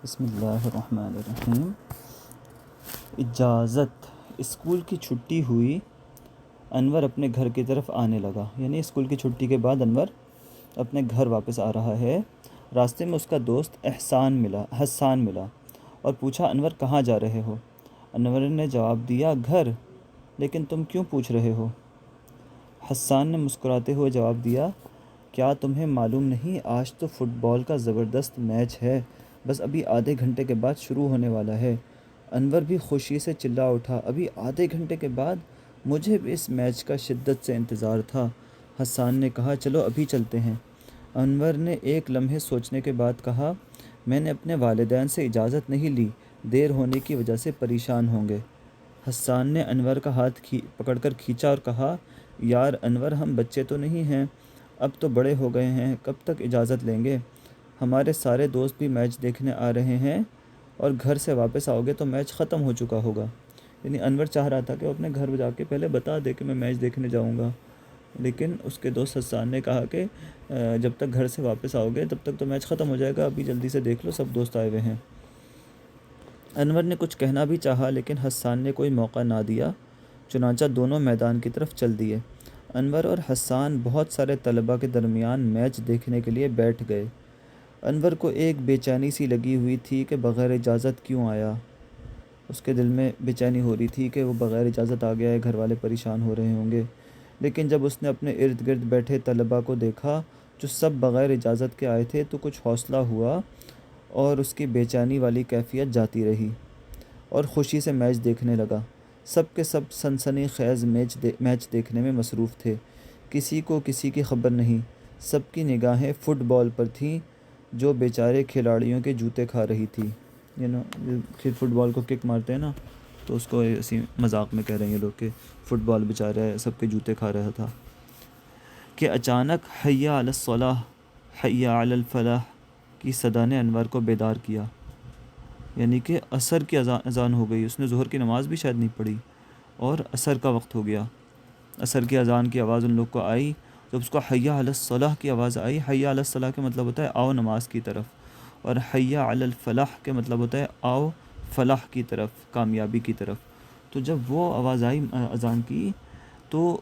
بسم اللہ الرحمن الرحیم۔ اجازت۔ اسکول کی چھٹی ہوئی، انور اپنے گھر کی طرف آنے لگا۔ یعنی اسکول کی چھٹی کے بعد انور اپنے گھر واپس آ رہا ہے۔ راستے میں اس کا دوست حسان ملا اور پوچھا، انور کہاں جا رہے ہو؟ انور نے جواب دیا، گھر۔ لیکن تم کیوں پوچھ رہے ہو؟ حسان نے مسکراتے ہوئے جواب دیا، کیا تمہیں معلوم نہیں، آج تو فٹ بال کا زبردست میچ ہے، بس ابھی آدھے گھنٹے کے بعد شروع ہونے والا ہے۔ انور بھی خوشی سے چلا اٹھا، ابھی آدھے گھنٹے کے بعد؟ مجھے بھی اس میچ کا شدت سے انتظار تھا۔ حسان نے کہا، چلو ابھی چلتے ہیں۔ انور نے ایک لمحے سوچنے کے بعد کہا، میں نے اپنے والدین سے اجازت نہیں لی، دیر ہونے کی وجہ سے پریشان ہوں گے۔ حسان نے انور کا ہاتھ پکڑ کر کھینچا اور کہا، یار انور، ہم بچے تو نہیں ہیں، اب تو بڑے ہو گئے ہیں، کب تک اجازت لیں گے؟ ہمارے سارے دوست بھی میچ دیکھنے آ رہے ہیں اور گھر سے واپس آؤ گے تو میچ ختم ہو چکا ہوگا۔ یعنی انور چاہ رہا تھا کہ وہ اپنے گھر جا کے پہلے بتا دے کہ میں میچ دیکھنے جاؤں گا، لیکن اس کے دوست حسان نے کہا کہ جب تک گھر سے واپس آؤ گے تب تک تو میچ ختم ہو جائے گا، ابھی جلدی سے دیکھ لو، سب دوست آئے ہوئے ہیں۔ انور نے کچھ کہنا بھی چاہا لیکن حسان نے کوئی موقع نہ دیا، چنانچہ دونوں میدان کی طرف چل دیے۔ انور اور حسان بہت سارے طلباء کے درمیان میچ دیکھنے کے لیے بیٹھ گئے۔ انور کو ایک بے چینی سی لگی ہوئی تھی کہ بغیر اجازت کیوں آیا۔ اس کے دل میں بے چینی ہو رہی تھی کہ وہ بغیر اجازت آ گیا ہے، گھر والے پریشان ہو رہے ہوں گے۔ لیکن جب اس نے اپنے ارد گرد بیٹھے طلباء کو دیکھا جو سب بغیر اجازت کے آئے تھے تو کچھ حوصلہ ہوا اور اس کی بے چینی والی کیفیت جاتی رہی اور خوشی سے میچ دیکھنے لگا۔ سب کے سب سنسنی خیز میچ دیکھنے میں مصروف تھے، کسی کو کسی کی خبر نہیں۔ سب کی نگاہیں فٹ بال پر تھیں جو بیچارے کھلاڑیوں کے جوتے کھا رہی تھی۔ پھر فٹ بال کو کک مارتے ہیں نا، تو اس کو اسی مذاق میں کہہ رہے ہیں لوگ کہ فٹ بال بیچارے سب کے جوتے کھا رہا تھا کہ اچانک حی علی الصلاح، حی علی الفلاح کی صدا نے انور کو بیدار کیا۔ یعنی کہ عصر کی اذان ہو گئی، اس نے ظہر کی نماز بھی شاید نہیں پڑھی اور عصر کا وقت ہو گیا۔ عصر کی اذان کی آواز ان لوگ کو آئی، جب اس کو حی علی الصلاح کی آواز آئی، حی علی الصلاح کے مطلب ہوتا ہے آؤ نماز کی طرف، اور حی علی الفلاح کے مطلب ہوتا ہے آؤ فلاح کی طرف، کامیابی کی طرف۔ تو جب وہ آواز آئی اذان کی تو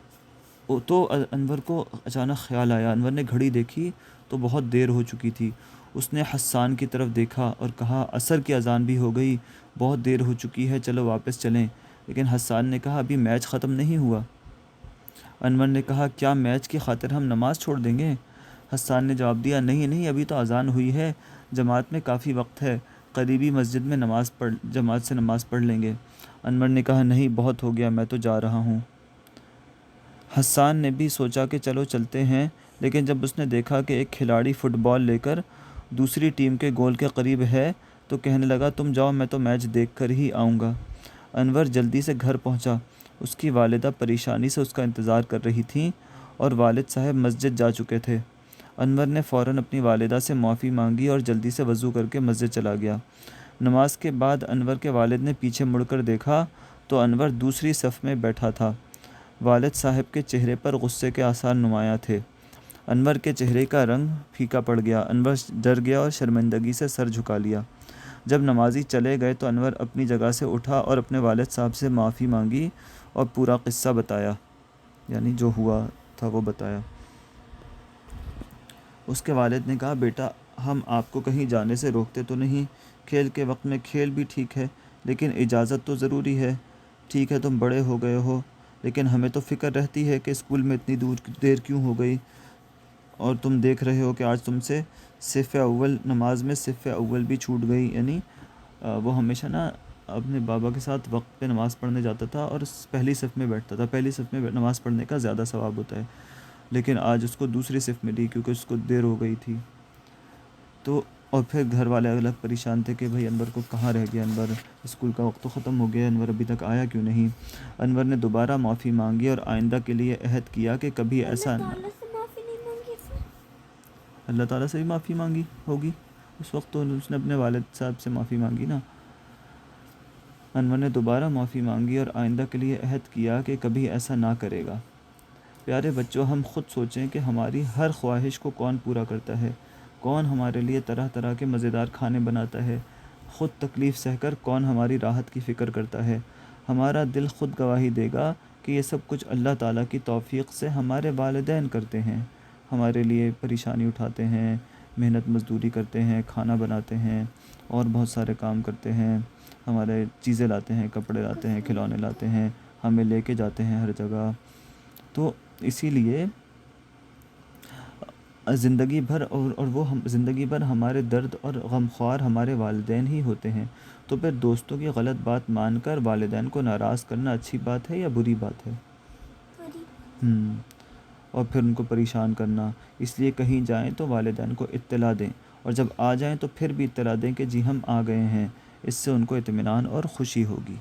انور کو اچانک خیال آیا۔ انور نے گھڑی دیکھی تو بہت دیر ہو چکی تھی۔ اس نے حسان کی طرف دیکھا اور کہا، عصر کی اذان بھی ہو گئی، بہت دیر ہو چکی ہے، چلو واپس چلیں۔ لیکن حسان نے کہا، ابھی میچ ختم نہیں ہوا۔ انور نے کہا، کیا میچ کی خاطر ہم نماز چھوڑ دیں گے؟ حسان نے جواب دیا، نہیں، ابھی تو اذان ہوئی ہے، جماعت میں کافی وقت ہے، قریبی مسجد میں جماعت سے نماز پڑھ لیں گے۔ انور نے کہا، نہیں، بہت ہو گیا، میں تو جا رہا ہوں۔ حسان نے بھی سوچا کہ چلو چلتے ہیں، لیکن جب اس نے دیکھا کہ ایک کھلاڑی فٹ بال لے کر دوسری ٹیم کے گول کے قریب ہے تو کہنے لگا، تم جاؤ، میں تو میچ دیکھ کر ہی آؤں گا۔ انور جلدی سے گھر پہنچا۔ اس کی والدہ پریشانی سے اس کا انتظار کر رہی تھیں اور والد صاحب مسجد جا چکے تھے۔ انور نے فوراً اپنی والدہ سے معافی مانگی اور جلدی سے وضو کر کے مسجد چلا گیا۔ نماز کے بعد انور کے والد نے پیچھے مڑ کر دیکھا تو انور دوسری صف میں بیٹھا تھا۔ والد صاحب کے چہرے پر غصے کے آثار نمایاں تھے۔ انور کے چہرے کا رنگ پھیکا پڑ گیا۔ انور ڈر گیا اور شرمندگی سے سر جھکا لیا۔ جب نمازی چلے گئے تو انور اپنی جگہ سے اٹھا اور اپنے والد صاحب سے معافی مانگی اور پورا قصہ بتایا، یعنی جو ہوا تھا وہ بتایا۔ اس کے والد نے کہا، بیٹا، ہم آپ کو کہیں جانے سے روکتے تو نہیں، کھیل کے وقت میں کھیل بھی ٹھیک ہے، لیکن اجازت تو ضروری ہے۔ ٹھیک ہے، تم بڑے ہو گئے ہو، لیکن ہمیں تو فکر رہتی ہے کہ اسکول میں اتنی دیر کیوں ہو گئی، اور تم دیکھ رہے ہو کہ آج تم سے صف اول، نماز میں صف اول بھی چھوٹ گئی۔ یعنی وہ ہمیشہ نا اپنے بابا کے ساتھ وقت پہ نماز پڑھنے جاتا تھا اور پہلی صف میں بیٹھتا تھا۔ پہلی صف میں نماز پڑھنے کا زیادہ ثواب ہوتا ہے، لیکن آج اس کو دوسری صف ملی کیونکہ اس کو دیر ہو گئی تھی۔ تو اور پھر گھر والے الگ پریشان تھے کہ بھائی انور کو کہاں رہ گیا، انور اسکول کا وقت تو ختم ہو گیا، انور ابھی تک آیا کیوں نہیں۔ انور نے دوبارہ معافی مانگی اور آئندہ کے لیے عہد کیا کہ کبھی ایسا نہ، اللہ تعالیٰ سے بھی معافی مانگی ہوگی اس وقت، تو اس نے اپنے والد صاحب سے معافی مانگی نا۔ انور نے دوبارہ معافی مانگی اور آئندہ کے لیے عہد کیا کہ کبھی ایسا نہ کرے گا۔ پیارے بچوں، ہم خود سوچیں کہ ہماری ہر خواہش کو کون پورا کرتا ہے، کون ہمارے لیے طرح طرح کے مزیدار کھانے بناتا ہے، خود تکلیف سہ کر کون ہماری راحت کی فکر کرتا ہے؟ ہمارا دل خود گواہی دے گا کہ یہ سب کچھ اللہ تعالیٰ کی توفیق سے ہمارے والدین کرتے ہیں، ہمارے لیے پریشانی اٹھاتے ہیں، محنت مزدوری کرتے ہیں، کھانا بناتے ہیں اور بہت سارے کام کرتے ہیں، ہمارے چیزیں لاتے ہیں، کپڑے لاتے ہیں، کھلونے لاتے ہیں، ہمیں لے کے جاتے ہیں ہر جگہ۔ تو اسی لیے زندگی بھر اور وہ زندگی بھر ہمارے درد اور غمخوار ہمارے والدین ہی ہوتے ہیں۔ تو پھر دوستوں کی غلط بات مان کر والدین کو ناراض کرنا اچھی بات ہے یا بری بات ہے؟ اور پھر ان کو پریشان کرنا، اس لیے کہیں جائیں تو والدین کو اطلاع دیں، اور جب آ جائیں تو پھر بھی اطلاع دیں کہ جی ہم آ گئے ہیں، اس سے ان کو اطمینان اور خوشی ہوگی۔